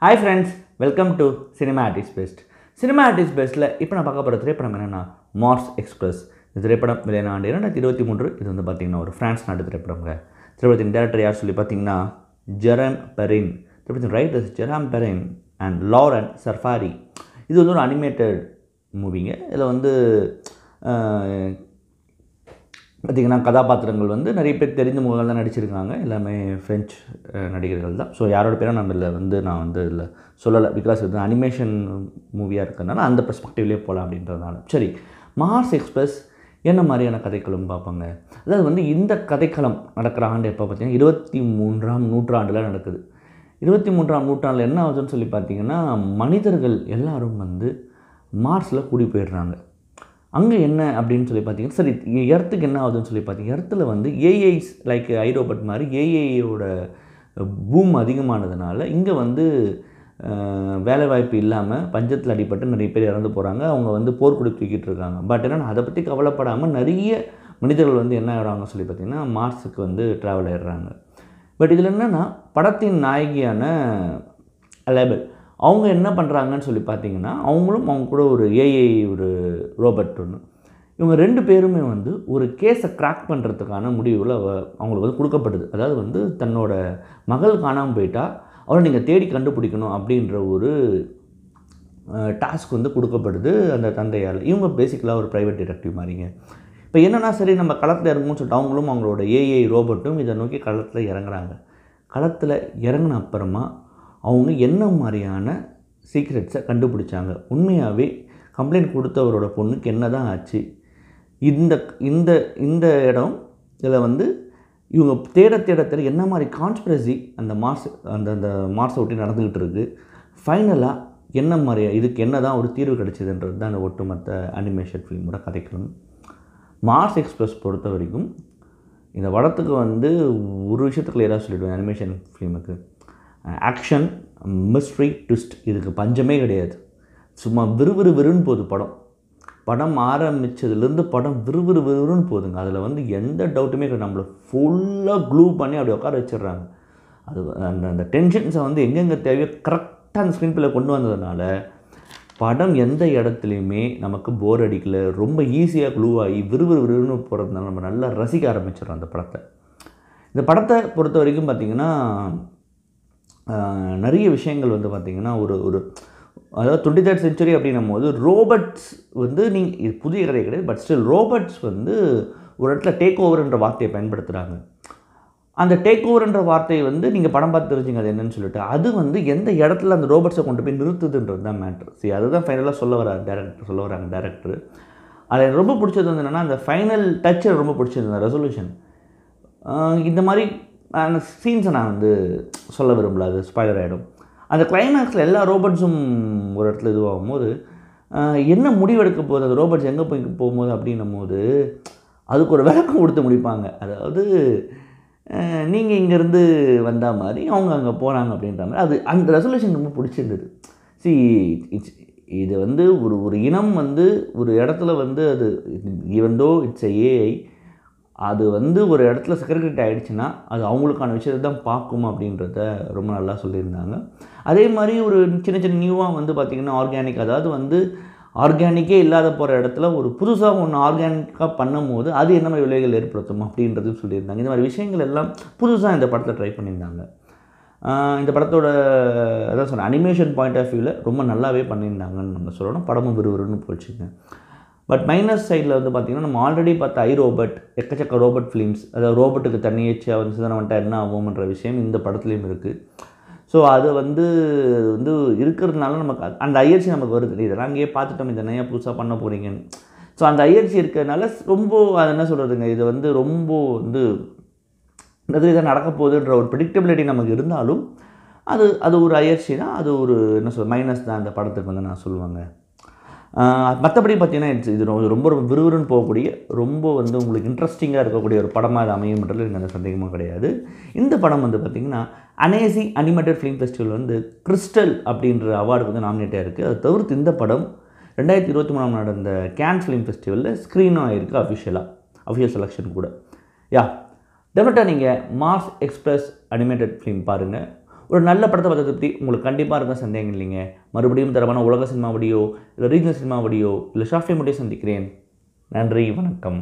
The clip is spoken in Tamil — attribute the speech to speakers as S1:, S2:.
S1: Hi friends, welcome to Cinema Artist Best. Cinema Artist Bestல இப்போ நான் பார்க்க போகிற திரைப்படம் என்னென்னா மார்ஸ் எக்ஸ்பிரஸ். இந்த திரைப்படம் வெளியான ஆண்டு 2023. இது வந்து பார்த்திங்கன்னா ஒரு ஃப்ரான்ஸ் நாட்டு திரைப்படங்க. திரைப்படத்தின் டேரக்டர் யார் சொல்லி பார்த்தீங்கன்னா ஜெரம் பெரின். திரைப்படத்தின் ரைட்டர்ஸ் ஜெரம் பெரின் அண்ட் லாரன் சர்ஃபாரி. இது வந்து ஒரு அனிமேட்டட் மூவிங்க. இதில் வந்து பார்த்திங்கன்னா கதாபாத்திரங்கள் வந்து நிறைய பேர் தெரிந்த முகங்கள் தான் நடிச்சிருக்காங்க. எல்லாமே ஃப்ரெஞ்ச் நடிகர்கள் தான். ஸோ யாரோட பேரும் நம்ம இதில் சொல்லலை. பிகாஸ் இது அனிமேஷன் மூவியாக இருக்கிறதுனால அந்த பெர்ஸ்பெக்டிவ்லேயே போகலாம் அப்படின்றதுனால. சரி, மார்ஸ் எக்ஸ்பிரஸ் என்ன மாதிரியான கதைக்களம் பார்ப்பாங்க. அதாவது வந்து இந்த கதைக்களம் நடக்கிற ஆண்டு எப்போ பார்த்தீங்கன்னா 23ஆம் நூற்றாண்டில் நடக்குது. 23ஆம் நூற்றாண்டில் என்ன ஆகுதுன்னு சொல்லி பார்த்தீங்கன்னா மனிதர்கள் எல்லாரும் வந்து மார்ஸில் கூடி போயிடுறாங்க. அங்கே என்ன அப்படின்னு சொல்லி பார்த்தீங்கன்னா சரி எர்த்துக்கு என்ன ஆகுதுன்னு சொல்லி பார்த்தீங்கன்னா எர்த்தில் வந்து ஏஐஸ் லைக் ஐரோபட் மாதிரி ஏஐயோட பூம் அதிகமானதுனால இங்கே வந்து வேலைவாய்ப்பு இல்லாமல் பஞ்சத்தில் அடிபட்டு நிறைய பேர் இறந்து போகிறாங்க. அவங்க வந்து போர்க்குடி தூக்கிட்டு இருக்காங்க. பட் என்னென்னா அதை பற்றி கவலைப்படாமல் நிறைய மனிதர்கள் வந்து என்ன ஆகிறாங்க சொல்லி பார்த்திங்கன்னா மார்ஸுக்கு வந்து ட்ராவல் ஆகிடுறாங்க. பட் இதில் என்னென்னா படத்தின் நாயகியான லேபல் அவங்க என்ன பண்ணுறாங்கன்னு சொல்லி பார்த்தீங்கன்னா அவங்களும் அவங்க கூட ஒரு ஏஐ ஒரு ரோபோட் ஒன்று, இவங்க 2 பேருமே வந்து ஒரு கேஸை கிராக் பண்ணுறதுக்கான முடிவில் அவங்களுக்கு வந்து கொடுக்கப்படுது. அதாவது வந்து தன்னோட மகள் காணாமல் போயிட்டா அவரை நீங்கள் தேடி கண்டுபிடிக்கணும் அப்படின்ற ஒரு டாஸ்க் வந்து கொடுக்கப்படுது அந்த தந்தையால். இவங்க பேசிக்கலாக ஒரு ப்ரைவேட் டிடெக்டிவ் மாதிரிங்க. இப்போ என்னென்னா சரி நம்ம களத்தில் இறங்கணும்னு சொல்லிட்டு அவங்களும் அவங்களோட ஏஐ ரோபோட்டும் இதை நோக்கி களத்தில் இறங்குறாங்க. களத்தில் இறங்கின அப்புறமா அவங்க என்ன மாதிரியான சீக்ரெட்ஸை கண்டுபிடிச்சாங்க, உண்மையாகவே கம்ப்ளைண்ட் கொடுத்தவரோட பொண்ணுக்கு என்ன தான் ஆச்சு, இந்த இந்த இந்த இடம் இதில் வந்து இவங்க தேட என்ன மாதிரி கான்ஸ்பிரசி அந்த மார்ஸை ஒட்டி நடந்துக்கிட்டு இருக்குது, ஃபைனலாக என்ன மாதிரி இதுக்கு என்ன தான் ஒரு தீர்வு கிடைச்சிதுன்றது தான் அந்த ஒட்டுமொத்த அனிமேஷன் ஃபிலிமோட கதைக்களம். மார்ஸ் எக்ஸ்பிரஸ் பொறுத்த வரைக்கும் இந்த படத்துக்கு வந்து ஒரு விஷயத்தை கிளியராக சொல்லிவிடுவேன். அனிமேஷன் ஃபிலிமுக்கு ஆக்ஷன், மிஸ்ட்ரி, ட்விஸ்ட் இதுக்கு பஞ்சமே கிடையாது. சும்மா விறுவிறுன்னு போகுது படம் ஆரம்பித்ததுலேருந்து படம் விறுவிறுன்னு போகுதுங்க. அதில் வந்து எந்த டவுட்டுமே கிடையாது. நம்மளை ஃபுல்லாக க்ளூ பண்ணி அப்படி உட்கார வச்சிடுறாங்க. அது அந்த டென்ஷன்ஸை வந்து எங்கெங்கே தேவையோ கரெக்டாக அந்த ஸ்க்ரீன் பிளே கொண்டு வந்ததுனால படம் எந்த இடத்துலையுமே நமக்கு போர் அடிக்கலை. ரொம்ப ஈஸியாக க்ளூ ஆகி விறுவிறுன்னு போகிறதுனால நம்ம நல்லா ரசிக்க ஆரம்பிச்சிடறோம் அந்த படத்தை. இந்த படத்தை பொறுத்த வரைக்கும் பார்த்திங்கன்னா நிறைய விஷயங்கள் வந்து பார்த்திங்கன்னா ஒரு அதாவது 23rd century அப்படின்னும் போது ரோபோட்ஸ் வந்து இது புதிய கதை கிடையாது. பட் ஸ்டில் ரோபோட்ஸ் வந்து ஒரு இடத்துல டேக் ஓவர்ன்ற வார்த்தையை பயன்படுத்துகிறாங்க. அந்த டேக் ஓவர்ன்ற வார்த்தையை வந்து நீங்கள் படம் பார்த்து தெரிஞ்சுங்க அது என்னன்னு சொல்லிட்டு அது வந்து எந்த இடத்துல அந்த ரோபோட்ஸை கொண்டு போய் நிறுத்துதுன்றது தான் மேட்ரு. சரி, அதுதான் ஃபைனலாக சொல்ல வராங்க டேரக்டர். அது எனக்கு ரொம்ப பிடிச்சது வந்து என்னென்னா அந்த ஃபைனல் டச்சு ரொம்ப பிடிச்சது அந்த ரெசல்யூஷன். இந்த மாதிரி அந்த சீன்ஸை நான் வந்து சொல்ல விரும்பல, அது ஸ்பாய்லர் ஆகிடும். அந்த கிளைமேக்ஸில் எல்லா ரோபோட்ஸும் ஒரு இடத்துல இதுவாகும் போது என்ன முடிவெடுக்க போகுது, அந்த ரோபோட்ஸ் எங்கே போகும்போது அப்படின்னும் போது அதுக்கு ஒரு விளக்கம் கொடுத்து முடிப்பாங்க. அதாவது நீங்கள் இங்கேருந்து வந்த மாதிரி அவங்க அங்கே போகிறாங்க அப்படின்ற மாதிரி அது அந்த ரெசல்யூஷன் ரொம்ப பிடிச்சிருந்தது. இது வந்து ஒரு இனம் வந்து ஒரு இடத்துல வந்து அது ஈவன் தோ இட்ஸ் ஏஐ அது வந்து ஒரு இடத்துல செக்ரெட் ஆகிடுச்சுன்னா அது அவங்களுக்கான விஷயத்தை தான் பார்க்கும் அப்படின்றத ரொம்ப நல்லா சொல்லியிருந்தாங்க. அதே மாதிரி ஒரு சின்ன நியூவாக வந்து பார்த்திங்கன்னா ஆர்கானிக், அதாவது வந்து ஆர்கானிக்கே இல்லாத போகிற இடத்துல ஒரு புதுசாக ஒன்று ஆர்கானிக்காக பண்ணும் போது அது என்ன மாதிரி விளைவுகள் ஏற்படுத்தும் அப்படின்றதும் சொல்லியிருந்தாங்க. இந்த மாதிரி விஷயங்கள் எல்லாம் புதுசாக இந்த படத்தில் ட்ரை பண்ணியிருந்தாங்க. இந்த படத்தோட அதான் சொன்னேன் அனிமேஷன் பாயிண்ட் ஆஃப் வியூவில் ரொம்ப நல்லாவே பண்ணியிருந்தாங்கன்னு நம்ம சொல்லணும். படமும் விறுவிறுன்னு போச்சுங்க. பட் மைனஸ் சைடில் வந்து பார்த்திங்கன்னா நம்ம ஆல்ரெடி பார்த்த ஐரோபட் எக்கச்சக்க ரோபோட் ஃபிலிம்ஸ், அதாவது ரோபோட்டுக்கு தண்ணியேச்சு வந்து சிதனை வந்துட்டால் என்ன ஆகும்ன்ற விஷயம் இந்த படத்துலேயும் இருக்குது. ஸோ அது வந்து இருக்கிறதுனால நமக்கு அந்த ஐயர்ச்சி நமக்கு வருது. இதெல்லாம் அங்கேயே பார்த்துட்டோம், இதை நிறையா புதுசாக பண்ண போகிறீங்கன்னு. ஸோ அந்த ஐயர்ச்சி இருக்கிறதுனால ரொம்ப அது என்ன சொல்கிறதுங்க, இது வந்து ரொம்ப வந்து இதை நடக்க போகுதுன்ற ஒரு ப்ரெடிக்டபிலிட்டி நமக்கு இருந்தாலும் அது ஒரு ஐயர்ச்சி தான். அது ஒரு என்ன சொல்ற மைனஸ் தான் அந்த படத்துக்கு வந்து நான் சொல்லுவாங்க. மற்றபடி பார்த்திங்கன்னா இது ரொம்ப விறுவிறுன்னு போகக்கூடிய ரொம்ப வந்து உங்களுக்கு இன்ட்ரெஸ்டிங்காக இருக்கக்கூடிய ஒரு படமாக அது அமையும்ன்றது எனக்கு அந்த சந்தேகமும் கிடையாது. இந்த படம் வந்து பார்த்திங்கன்னா அனேசி அனிமேட்டட் ஃபிலிம் ஃபெஸ்டிவல் வந்து கிறிஸ்டல் அப்படின்ற அவார்டுக்கு வந்து நாமினேட்டாக இருக்குது. அதை தவிர்த்து இந்த படம் 2023 நடந்த கேன் ஃபிலிம் ஃபெஸ்டிவலில் ஸ்க்ரீனும் ஆகிருக்கு அஃபிஷியல் செலெக்ஷன் கூட. டெஃபினட்டாக நீங்கள் மார்ஸ் எக்ஸ்பிரஸ் அனிமேட்டட் ஃபிலிம் பாருங்கள். ஒரு நல்ல படத்தை பார்த்த திருப்தி உங்களுக்கு கண்டிப்பாக இருக்க சந்தேகம் இல்லைங்க. மறுபடியும் தரமான உலக சினிமா வீடியோ இல்லை ரீஜனல் சினிமா வீடியோ இல்லை ஷார்ட் ஃபிலிம் வீடியோ சந்திக்கிறேன். நன்றி, வணக்கம்.